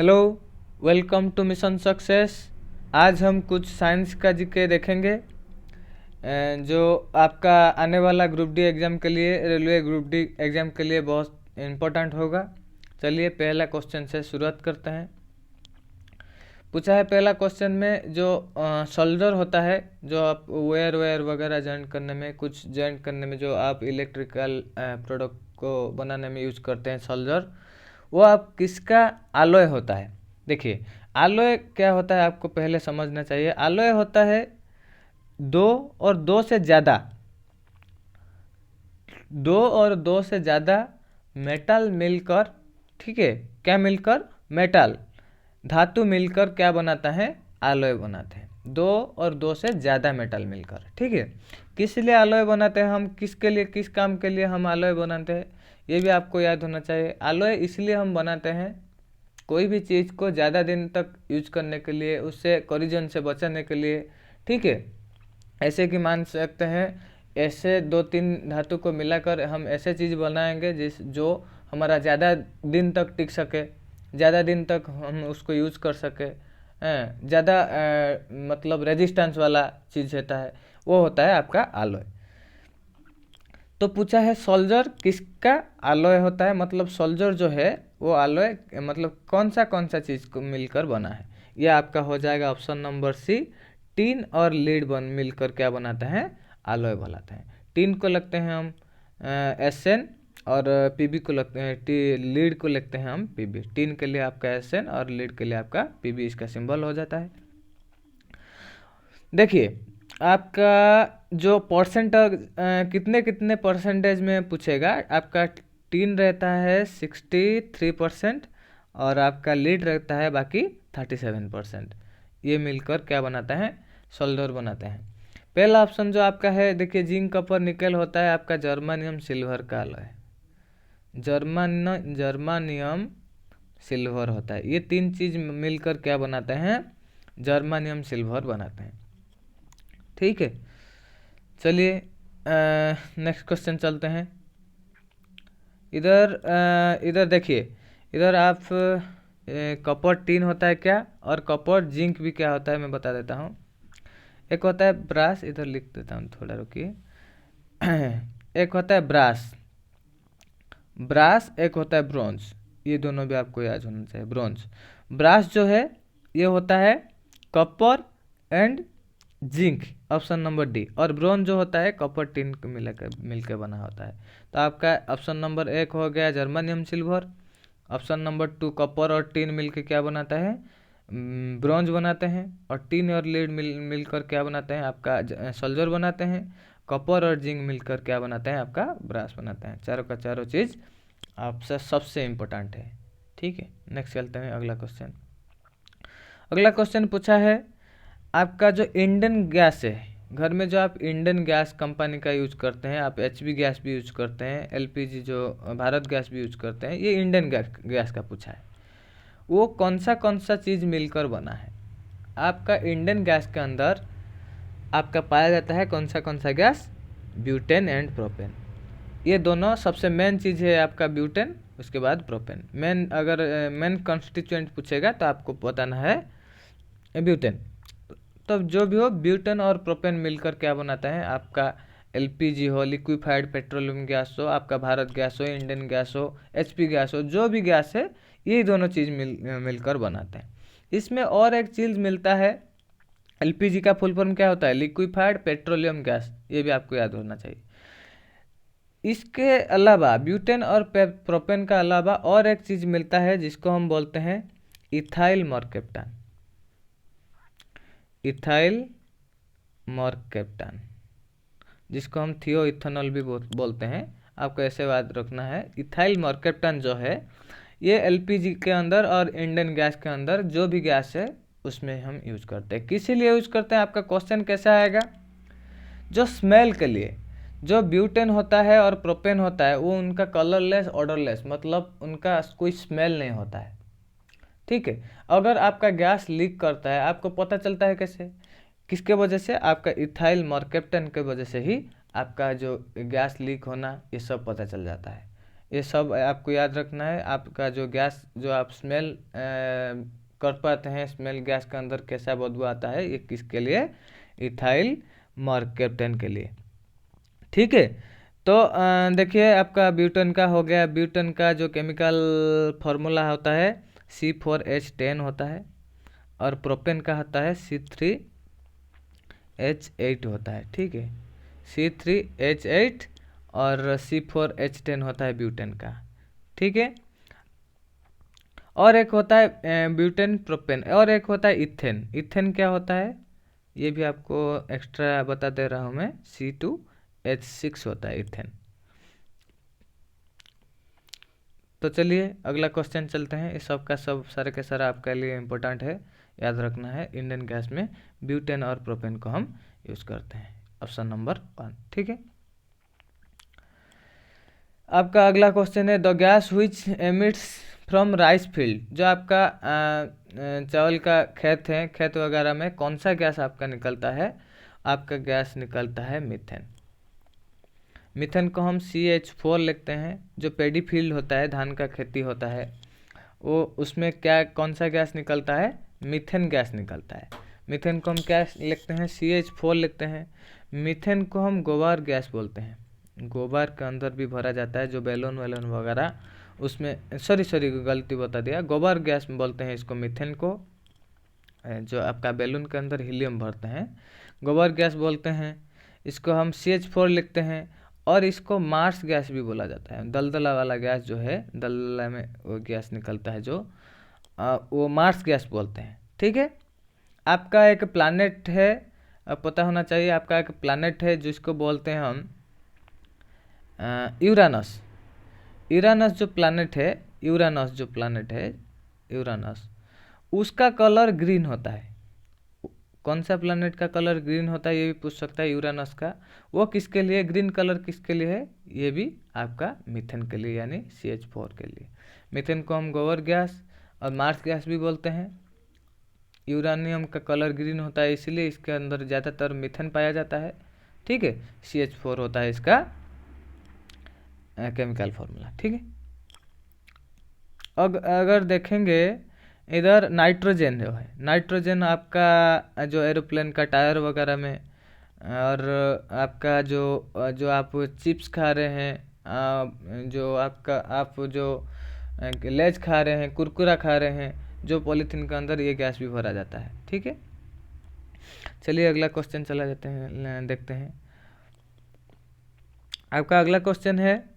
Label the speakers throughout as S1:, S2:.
S1: Hello, welcome to Mission Success. आज हम कुछ साइंस का जीके देखेंगे जो आपका आने वाला ग्रुप डी एग्ज़ाम के लिए, रेलवे ग्रुप डी एग्ज़ाम के लिए बहुत इम्पोर्टेंट होगा। चलिए पहला क्वेश्चन से शुरुआत करते हैं। पूछा है पहला क्वेश्चन में जो सोल्डर होता है, जो आप वायर वगैरह जॉइंट करने में, कुछ जॉइंट करने में जो आप इलेक्ट्रिकल प्रोडक्ट को बनाने में यूज करते हैं सोल्डर, वो आप किसका alloy होता है। देखिए alloy क्या होता है आपको पहले समझना चाहिए। alloy होता है दो और दो से ज़्यादा मेटल मिलकर, ठीक है, क्या मिलकर, मेटल धातु मिलकर क्या बनाता है, alloy बनाते हैं। दो और दो से ज़्यादा मेटल मिलकर, ठीक है। किस लिए alloy बनाते हैं हम, किसके लिए, किस काम के लिए हम alloy बनाते हैं, ये भी आपको याद होना चाहिए। alloy इसलिए हम बनाते हैं कोई भी चीज़ को ज़्यादा दिन तक यूज करने के लिए, उससे कोरिजन से बचाने के लिए, ठीक है। ऐसे कि मान सकते हैं ऐसे दो तीन धातु को मिलाकर हम ऐसे चीज़ बनाएंगे जो हमारा ज़्यादा दिन तक टिक सके, ज़्यादा दिन तक हम उसको यूज कर सके, ज़्यादा मतलब रेजिस्टेंस वाला चीज़ होता है, वो होता है आपका alloy। तो पूछा है सोल्जर किसका alloy होता है, मतलब सोल्जर जो है वो alloy मतलब कौन सा चीज़ को मिलकर बना है। यह आपका हो जाएगा ऑप्शन नंबर सी, टीन और लीड मिलकर क्या बनाते हैं, alloy बनाते हैं। टीन को लगते हैं हम SN और पीबी को लगते हैं, लीड को लगते हैं हम पीबी। टीन के लिए आपका SN और लीड के लिए आपका पीबी, इसका सिंबल हो जाता है। देखिए आपका जो परसेंट कितने कितने परसेंटेज में पूछेगा, आपका टीन रहता है 63% और आपका लीड रहता है बाकी 37%। ये मिलकर क्या बनाता है, सोल्डर बनाते हैं। पहला ऑप्शन जो आपका है, देखिए जिंक कॉपर निकल होता है आपका जर्मानियम सिल्वर का alloy, जर्मानियम सिल्वर होता है। ये तीन चीज मिलकर क्या बनाते हैं, जर्मानियम सिल्वर बनाते हैं, ठीक है। चलिए नेक्स्ट क्वेश्चन चलते हैं। इधर देखिए, इधर आप कॉपर टीन होता है क्या, और कॉपर जिंक भी क्या होता है मैं बता देता हूँ। एक होता है ब्रास, इधर लिख देता हूँ, थोड़ा रुकिए। एक होता है ब्रास, एक होता है ब्रोंज, ये दोनों भी आपको याद होना चाहिए। ब्रास जो है ये होता है copper and zinc, option number D. और ब्रोंज जो होता है कॉपर टिन को मिलकर बना होता है। तो आपका ऑप्शन नंबर एक हो गया germanium silver. Option number 2 copper और टिन मिलकर क्या बनाता है, ब्रोंज बनाते हैं। और टिन और लीड मिलकर क्या बनाते हैं, आपका सोल्जर बनाते हैं। कॉपर और जिंक मिलकर क्या बनाते हैं, आपका ब्रास बनाते हैं। चारों का चारों चीज़ आपसे सबसे इम्पोर्टेंट है, ठीक है। नेक्स्ट चलते हैं अगला क्वेश्चन। अगला क्वेश्चन पूछा है आपका जो इंडियन गैस है, घर में जो आप इंडियन गैस कंपनी का यूज करते हैं, आप HB गैस भी यूज करते हैं, LPG जो भारत गैस भी यूज करते हैं, ये इंडियन गैस का पूछा है। वो कौन सा चीज़ मिलकर बना है। आपका इंडियन गैस के अंदर आपका पाया जाता है कौन सा गैस, ब्यूटेन एंड प्रोपेन। ये दोनों सबसे मेन चीज़ है आपका, ब्यूटेन उसके बाद प्रोपेन। अगर मेन कॉन्स्टिट्यूएंट पूछेगा तो आपको बताना है ब्यूटेन। तो जो भी हो, ब्यूटेन और प्रोपेन मिलकर क्या बनाता है, आपका LPG हो, लिक्विफाइड पेट्रोलियम गैस हो, आपका भारत गैस हो, इंडियन गैस हो, HP गैस हो, जो भी गैस है ये दोनों चीज़ मिलकर बनाते हैं। इसमें और एक चीज़ मिलता है, LPG का फुल फॉर्म क्या होता है, लिक्विफाइड पेट्रोलियम गैस, ये भी आपको याद होना चाहिए। इसके अलावा ब्यूटेन और प्रोपेन का अलावा और एक चीज़ मिलता है जिसको हम बोलते हैं इथाइल मर्केप्टान। इथाइल मर्केप्टान, जिसको हम थियो इथेनॉल भी बोलते हैं। आपको ऐसे याद रखना है, इथाइल मर्केप्टान जो है ये LPG के अंदर और इंडियन गैस के अंदर जो भी गैस है उसमें हम यूज करते हैं। किस लिए यूज करते हैं, आपका क्वेश्चन कैसा आएगा, जो स्मेल के लिए। जो ब्यूटेन होता है और प्रोपेन होता है वो उनका कलरलेस, ऑर्डरलेस, मतलब उनका कोई स्मेल नहीं होता है, ठीक है। अगर आपका गैस लीक करता है आपको पता चलता है कैसे, किसके वजह से, आपका इथाइल मर्केप्टान के वजह से ही आपका जो गैस लीक होना ये सब पता चल जाता है। ये सब आपको याद रखना है। आपका जो गैस जो आप स्मेल कर पाते हैं, स्मेल गैस के अंदर कैसा बदबू आता है, ये किसके लिए, इथाइल मर्कैप्टन के लिए। ठीक है, तो देखिए आपका ब्यूटेन का हो गया। ब्यूटेन का जो केमिकल फार्मूला होता है C4H10 होता है, और प्रोपेन का होता है C3H8 होता है। ठीक है, C3H8 और C4H10 होता है ब्यूटेन का। ठीक है, और एक होता है ब्यूटेन प्रोपेन, और एक होता है इथेन। इथेन क्या होता है ये भी आपको एक्स्ट्रा बता दे रहा हूँ मैं, C2H6 होता है इथेन। तो चलिए अगला क्वेश्चन चलते हैं। इस सब का सब सारे के सारा आपके लिए इम्पोर्टेंट है, याद रखना है। इंडियन गैस में ब्यूटेन और प्रोपेन को हम यूज़ करते हैं, ऑप्शन नंबर 1। ठीक है, आपका अगला क्वेश्चन है the gas which emits from rice field. जो आपका चावल का खेत है, खेत वगैरह में कौन सा गैस आपका निकलता है, आपका गैस निकलता है मीथेन। मीथेन को हम CH4 लिखते हैं। जो पेडी फील्ड होता है, धान का खेती होता है, वो उसमें क्या कौन सा गैस निकलता है, मीथेन गैस निकलता है। मीथेन को हम क्या लिखते हैं, CH4 लिखते हैं। मीथेन को हम गोबर गैस बोलते हैं। गोबर के अंदर भी भरा जाता है, जो बैलून वैलून वगैरह उसमें, सॉरी गलती बता दिया, गोबर गैस बोलते हैं इसको, मीथेन को। जो आपका बैलून के अंदर हीलियम भरते हैं, गोबर गैस बोलते हैं। इसको हम CH4 लिखते हैं। और इसको मार्स गैस भी बोला जाता है। दलदला वाला गैस जो है, दलदला में वो गैस निकलता है जो वो मार्स गैस बोलते हैं। ठीक है, आपका एक प्लैनेट है, पता होना चाहिए, आपका एक प्लैनेट है जिसको बोलते हैं हम यूरानस। यूरानस जो प्लैनेट है, यूरानस, उसका कलर ग्रीन होता है। कौन सा प्लैनेट का कलर ग्रीन होता है ये भी पूछ सकता है, यूरानस का। वो किसके लिए ग्रीन कलर किसके लिए है, ये भी आपका मीथेन के लिए, यानी CH4 के लिए। मीथेन को हम गोबर गैस और मार्स गैस भी बोलते हैं। यूरानियम का कलर ग्रीन होता है, इसलिए इसके अंदर ज़्यादातर मीथेन पाया जाता है। ठीक है, CH4 होता है इसका केमिकल फॉर्मूला। ठीक है, अगर देखेंगे इधर नाइट्रोजन जो है, नाइट्रोजन आपका जो एरोप्लेन का टायर वगैरह में, और आपका जो जो आप चिप्स खा रहे हैं, जो आपका आप जो लेज खा रहे हैं, कुरकुरा खा रहे हैं, जो पॉलीथीन के अंदर ये गैस भी भरा जाता है। ठीक है, चलिए अगला क्वेश्चन चला जाते हैं, देखते हैं। आपका अगला क्वेश्चन है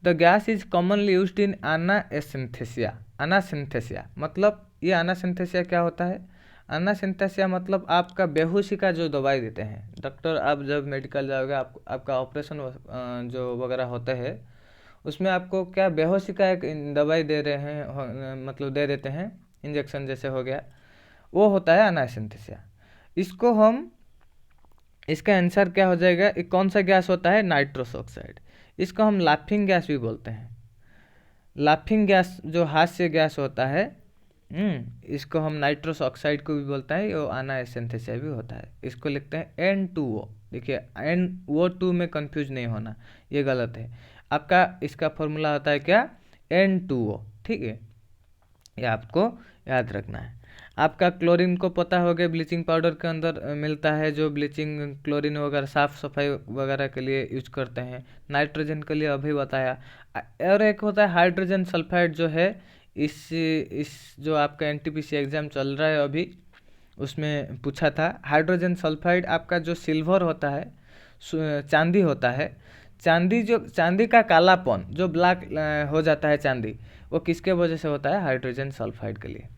S1: the gas is commonly used in anaesthesia. Anaesthesia मतलब, ये एनासिंथेसिया क्या होता है, एनासिंथेसिया मतलब आपका बेहोशी का जो दवाई देते हैं डॉक्टर। आप जब मेडिकल जाओगे, आपका ऑपरेशन जो वगैरह होता है, उसमें आपको क्या बेहोशी का एक दवाई दे रहे हैं, मतलब दे देते हैं, इंजेक्शन जैसे हो गया, वो होता है एनासिंथेसिया। इसको हम, इसका आंसर क्या हो जाएगा, ये कौन सा गैस होता है, नाइट्रस ऑक्साइड। इसको हम लाफिंग गैस भी बोलते हैं। लाफिंग गैस जो हास्य गैस होता है, इसको हम नाइट्रस ऑक्साइड को भी बोलते हैं, वो एनासिंथेसिया भी होता है। इसको लिखते हैं N2O। देखिए NO2 में कंफ्यूज नहीं होना, ये गलत है। आपका इसका फॉर्मूला होता है क्या, N2O। ठीक है, ये आपको याद रखना है। आपका क्लोरीन को पता हो गया, ब्लीचिंग पाउडर के अंदर मिलता है, जो ब्लीचिंग क्लोरीन वगैरह साफ़ सफाई वगैरह के लिए यूज करते हैं। नाइट्रोजन के लिए अभी बताया। और एक होता है हाइड्रोजन सल्फाइड, जो है इस जो आपका NTPC एग्ज़ाम चल रहा है अभी, उसमें पूछा था। हाइड्रोजन सल्फाइड आपका जो सिल्वर होता है, चांदी होता है, चांदी का कालापन जो ब्लैक हो जाता है चांदी, वो किसके वजह से होता है, हाइड्रोजन सल्फाइड के लिए।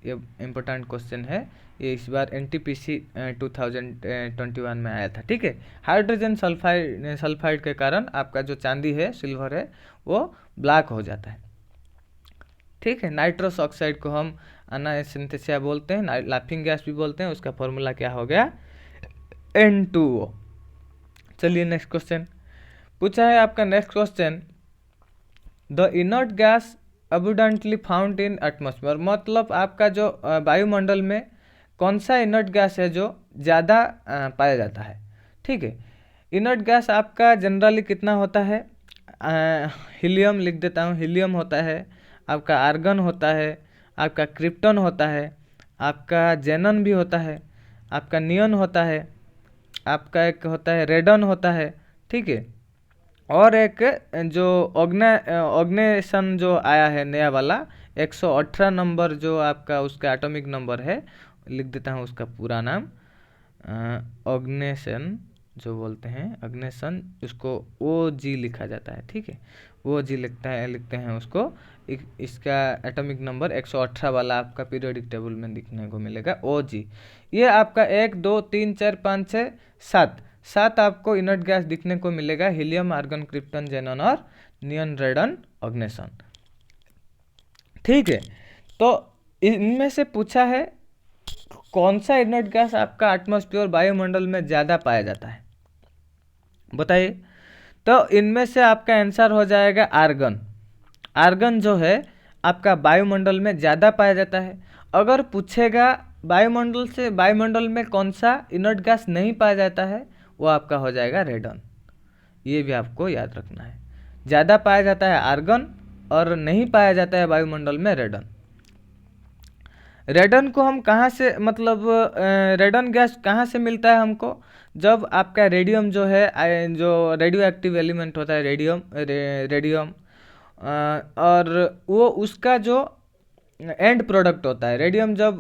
S1: ये इम्पोर्टेंट क्वेश्चन है, ये इस बार NTPC 2021 में आया था। ठीक है, हाइड्रोजन सल्फाइड के कारण आपका जो चांदी है, सिल्वर है, वो ब्लैक हो जाता है। ठीक है, नाइट्रस ऑक्साइड को हम एनासिंथेसिया बोलते हैं, लाफिंग गैस भी बोलते हैं। उसका फॉर्मूला क्या हो गया, N2O। चलिए नेक्स्ट क्वेश्चन पूछा है आपका। Next question, the inert gas abundantly found in atmosphere. मतलब आपका जो वायुमंडल में कौन सा इनर्ट गैस है जो ज़्यादा पाया जाता है। ठीक है, इनर्ट गैस आपका जनरली कितना होता है, हीलियम लिख देता हूँ, हीलियम होता है, आपका आर्गन होता है, आपका क्रिप्टन होता है, आपका जेनन भी होता है, आपका नियन होता है, आपका एक होता है रेडन होता है, ठीक है। और एक जो ऑग्नेशन जो आया है नया वाला 118 नंबर जो आपका उसका एटॉमिक नंबर है, लिख देता हूँ उसका पूरा नाम, ऑग्नेशन जो बोलते हैं, ऑग्नेशन, उसको OG लिखा जाता है, ठीक है, OG लिखते हैं उसको। इसका एटॉमिक नंबर 118 वाला आपका पीरियोडिक टेबल में दिखने को मिलेगा, OG। ये आपका 1 2 3 4 5 6 7 आपको इनर्ट गैस दिखने को मिलेगा, हीलियम, आर्गन, क्रिप्टन, जेनन और नियन, रेडन, ऑग्नेशन, ठीक है। तो इनमें से पूछा है कौन सा इनर्ट गैस आपका एटमॉस्फेयर वायुमंडल में ज़्यादा पाया जाता है, बताइए। तो इनमें से आपका आंसर हो जाएगा आर्गन। आर्गन जो है आपका वायुमंडल में ज़्यादा पाया जाता है। अगर पूछेगा वायुमंडल में कौन सा इनर्ट गैस नहीं पाया जाता है, वो आपका हो जाएगा रेडन। ये भी आपको याद रखना है, ज़्यादा पाया जाता है आर्गन और नहीं पाया जाता है वायुमंडल में रेडन। रेडन को हम कहाँ से, मतलब रेडन गैस कहाँ से मिलता है हमको, जब आपका रेडियम जो है, जो रेडियो एक्टिव एलिमेंट होता है रेडियम, और वो उसका जो एंड प्रोडक्ट होता है रेडियम, जब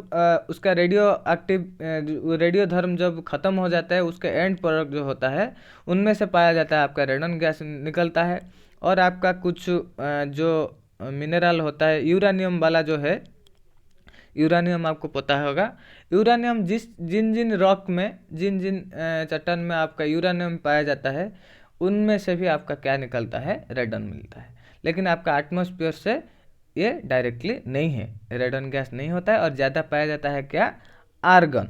S1: उसका रेडियो धर्म जब ख़त्म हो जाता है, उसका एंड प्रोडक्ट जो होता है उनमें से पाया जाता है आपका रेडन गैस निकलता है। और आपका कुछ जो मिनरल होता है यूरेनियम वाला जो है, यूरेनियम आपको पता होगा, यूरेनियम जिन जिन रॉक में, जिन जिन चट्टान में आपका यूरेनियम पाया जाता है, उनमें से भी आपका क्या निकलता है, रेडन मिलता है। लेकिन आपका एटमॉस्फेयर से ये डायरेक्टली नहीं है, रेडन गैस नहीं होता है, और ज़्यादा पाया जाता है क्या, आर्गन,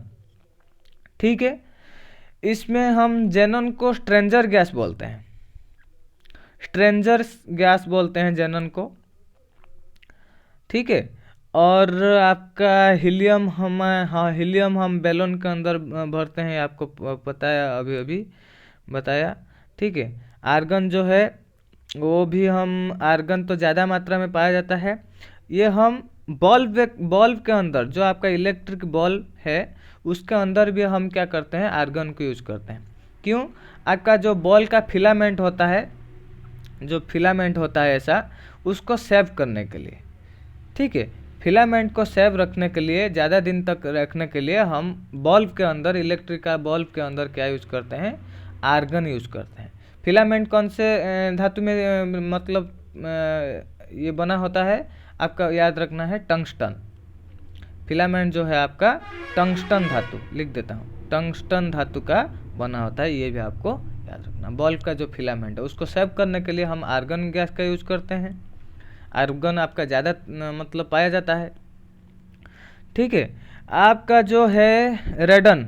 S1: ठीक है। इसमें हम जेनन को स्ट्रेंजर गैस बोलते हैं, स्ट्रेंजर गैस बोलते हैं जेनन को, ठीक है। और आपका हीलियम हीलियम हम बैलून के अंदर भरते हैं, आपको पता है, अभी अभी बताया, ठीक है। आर्गन जो है वो भी हम, आर्गन तो ज़्यादा मात्रा में पाया जाता है। ये हम बल्ब के अंदर, जो आपका इलेक्ट्रिक बल्ब है उसके अंदर भी हम क्या करते हैं, आर्गन को यूज करते हैं। क्यों, आपका जो बल्ब का फिलामेंट होता है, जो फिलामेंट होता है ऐसा, उसको सेव करने के लिए, ठीक है, फिलामेंट को सेव रखने के लिए, ज़्यादा दिन तक रखने के लिए हम बल्ब के अंदर, इलेक्ट्रिक का बल्ब के अंदर क्या यूज करते हैं, आर्गन यूज करते हैं। फिलामेंट कौन से धातु में मतलब ये बना होता है, आपका याद रखना है, टंगस्टन। फिलामेंट जो है आपका टंगस्टन धातु, लिख देता हूँ, टंगस्टन धातु का बना होता है, ये भी आपको याद रखना। बल्ब का जो फिलामेंट है उसको सेव करने के लिए हम आर्गन गैस का यूज करते हैं। आर्गन आपका ज़्यादा मतलब पाया जाता है, ठीक है। आपका जो है रेडन,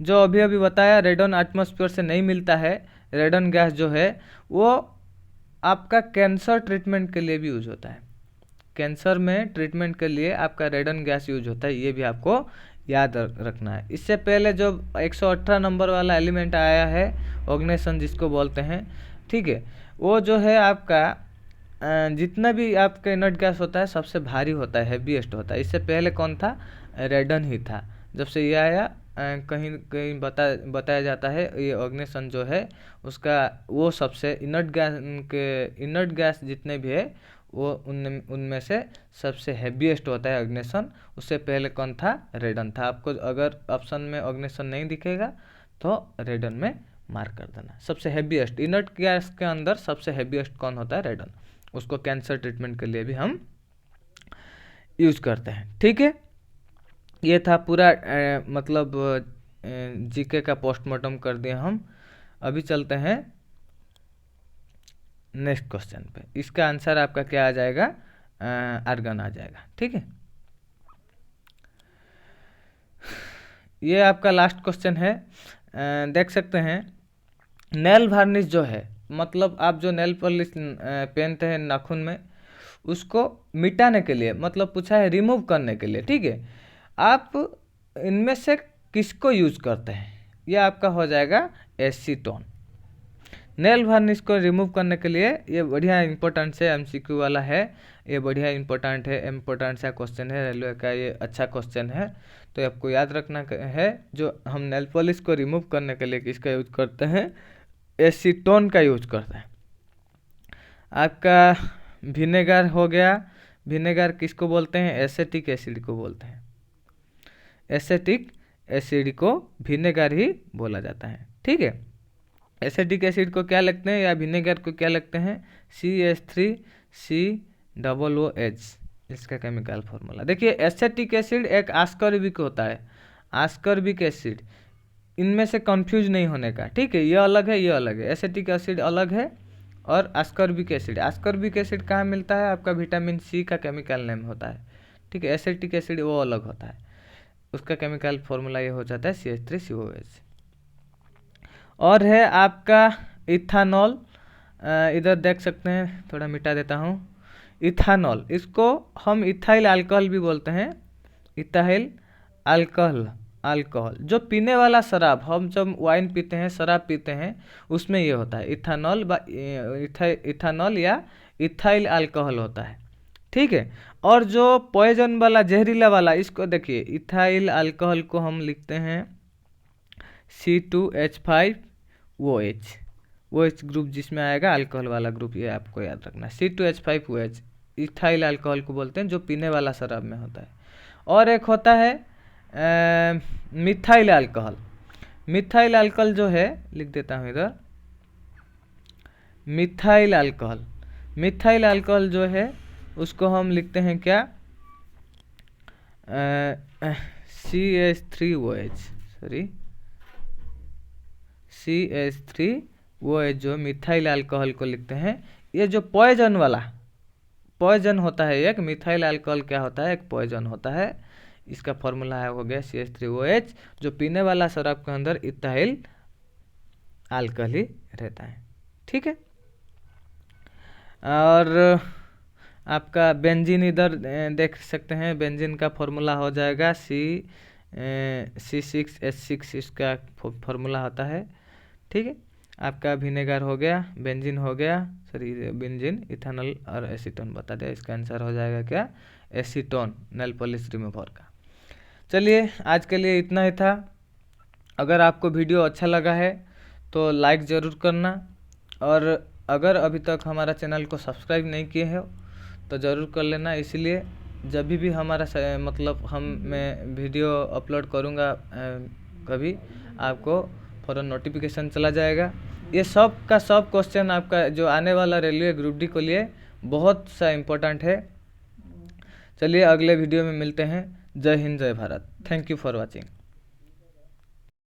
S1: जो अभी अभी बताया, रेडन एटमॉस्फेयर से नहीं मिलता है। रेडन गैस जो है वो आपका कैंसर ट्रीटमेंट के लिए भी यूज होता है, कैंसर में ट्रीटमेंट के लिए आपका रेडन गैस यूज होता है, ये भी आपको याद रखना है। इससे पहले जो 118 नंबर वाला एलिमेंट आया है, ऑग्नेशन जिसको बोलते हैं, ठीक है, वो जो है आपका जितना भी आपका इनर्ट गैस होता है सबसे भारी होता है, हैवीएस्ट होता है। इससे पहले कौन था, रेडन ही था। जब से ये आया कहीं कहीं बताया जाता है, ये ऑग्नेशन जो है उसका वो सबसे इनर्ट गैस जितने भी है वो उनमें से सबसे हैवीएस्ट होता है ऑग्नेशन। उससे पहले कौन था, रेडन था। आपको अगर ऑप्शन में ऑग्नेशन नहीं दिखेगा तो रेडन में मार्क कर देना। सबसे हैवीएस्ट इनर्ट गैस के अंदर सबसे हैवीएस्ट कौन होता है, रेडन। उसको कैंसर ट्रीटमेंट के लिए भी हम यूज करते हैं, ठीक है। ये था पूरा मतलब जीके का पोस्टमार्टम कर दिया हम। अभी चलते हैं नेक्स्ट क्वेश्चन पे। इसका आंसर आपका क्या आ जाएगा, आर्गन आ जाएगा, ठीक है। ये आपका लास्ट क्वेश्चन है, देख सकते हैं। नेल वार्निश जो है, मतलब आप जो नेल पॉलिश पहनते हैं नाखून में, उसको मिटाने के लिए, मतलब पूछा है रिमूव करने के लिए, ठीक है, आप इनमें से किसको यूज करते हैं। यह आपका हो जाएगा एसीटोन। नेल वार्निश को रिमूव करने के लिए ये बढ़िया इंपॉर्टेंट से एमसीक्यू वाला है, ये बढ़िया इंपॉर्टेंट सा क्वेश्चन है रेलवे का, ये अच्छा क्वेश्चन है। तो आपको याद रखना है जो हम नेल पॉलिश को रिमूव करने के लिए किसका यूज करते हैं, एसीटोन का यूज करते हैं। आपका विनेगर हो गया, विनेगर किसको बोलते हैं, एसेटिक एसिड को बोलते हैं। एसेटिक एसिड को विनेगर ही बोला जाता है, ठीक है। एसिटिक एसिड को क्या लिखते हैं या विनेगर को क्या लिखते हैं, CH3COOH, इसका केमिकल फॉर्मूला। देखिए एसिटिक एसिड एक आस्कॉर्बिक होता है, आस्कॉर्बिक एसिड, इनमें से कंफ्यूज नहीं होने का, ठीक है। ये अलग है, ये अलग है, एसिटिक एसिड अलग है और आस्कॉर्बिक एसिड। आस्कॉर्बिक एसिड कहाँ मिलता है, आपका विटामिन सी का केमिकल नेम होता है, ठीक है। एसिटिक एसिड वो अलग होता है, उसका केमिकल फॉर्मूला ये हो जाता है CH3COOH। और है आपका इथानॉल, इधर देख सकते हैं, थोड़ा मिटा देता हूँ। इथानॉल, इसको हम इथाइल अल्कोहल भी बोलते हैं, इथाइल अल्कोहल जो पीने वाला शराब, हम जब वाइन पीते हैं, शराब पीते हैं, उसमें ये होता है इथानॉल या इथाइल अल्कोहल होता है, ठीक है। और जो पॉइजन वाला, जहरीला वाला, इसको देखिए इथाइल अल्कोहल को हम लिखते हैं C2H5OH, OH ग्रुप जिसमें आएगा अल्कोहल वाला ग्रुप, ये आपको याद रखना है। C2H5OH इथाइल अल्कोहल को बोलते हैं, जो पीने वाला शराब में होता है। और एक होता है मिथाइल अल्कोहल। मिथाइल अल्कोहल जो है, लिख देता हूँ इधर, मिथाइल अल्कोहल, मिथाइल अल्कोहल जो है उसको हम लिखते हैं क्या, CH3OH जो मिथाइल अल्कोहल को लिखते हैं। ये जो पॉइजन होता है, एक मिथाइल अल्कोहल क्या होता है, एक पॉइजन होता है। इसका फॉर्मूला हो गया CH3OH, जो पीने वाला शराब के अंदर इथाइल अल्कोहल ही रहता है, ठीक है। और आपका बेंजीन इधर देख सकते हैं, बेंजीन का फॉर्मूला हो जाएगा C6H6, इसका फॉर्मूला होता है, ठीक है। आपका विनेगर हो गया, बेंजीन हो गया, सॉरी बेंजीन, इथानॉल और एसीटोन बता दिया। इसका आंसर हो जाएगा क्या, एसीटोन, नेल पॉलिश रिमूवर का। चलिए आज के लिए इतना ही था। अगर आपको वीडियो अच्छा लगा है तो लाइक ज़रूर करना, और अगर अभी तक हमारा चैनल को सब्सक्राइब नहीं किए हो तो ज़रूर कर लेना। इसलिए जब भी हमारा मतलब मैं वीडियो अपलोड करूँगा कभी, आपको फ़ौरन नोटिफिकेशन चला जाएगा। ये सब का सब क्वेश्चन आपका जो आने वाला रेलवे ग्रुप डी के लिए बहुत सा इम्पोर्टेंट है। चलिए अगले वीडियो में मिलते हैं। जय हिंद, जय Bharat. Thank you for watching.